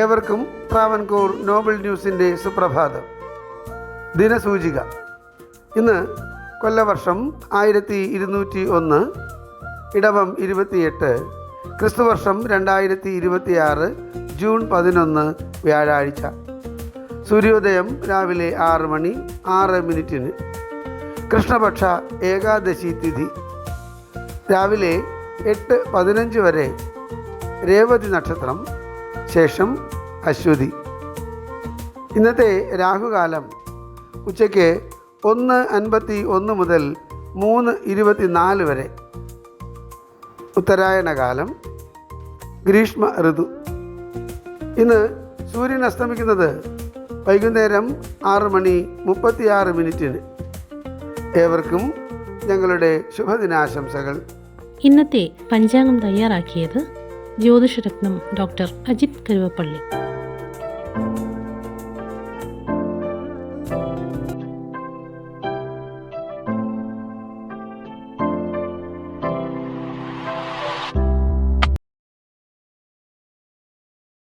ഏവർക്കും ട്രാവൻകൂർ നോബൽ ന്യൂസിൻ്റെ സുപ്രഭാതം. ദിനസൂചിക. ഇന്ന് കൊല്ലവർഷം 1201, ഇടവം 28, ക്രിസ്തുവർഷം 2026 ജൂൺ 11 വ്യാഴാഴ്ച. സൂര്യോദയം രാവിലെ 6 മണി 6 മിനിറ്റിന്. കൃഷ്ണപക്ഷ ഏകാദശി തിഥി രാവിലെ 8:15 വരെ രേവതി നക്ഷത്രം, ശേഷം അശ്വതി. ഇന്നത്തെ രാഹുകാലം ഉച്ചയ്ക്ക് 1:51 മുതൽ 3:24 വരെ. ഉത്തരായണകാലം, ഗ്രീഷ്മ ഋതു. ഇന്ന് സൂര്യൻ അസ്തമിക്കുന്നത് വൈകുന്നേരം 6 മണി 36 മിനിറ്റിന്. ഏവർക്കും ഞങ്ങളുടെ ശുഭദിനാശംസകൾ. ഇന്നത്തെ പഞ്ചാംഗം തയ്യാറാക്കിയത് ജ്യോതിഷരത്നം ഡോക്ടർ അജിത് കരുവപ്പള്ളി.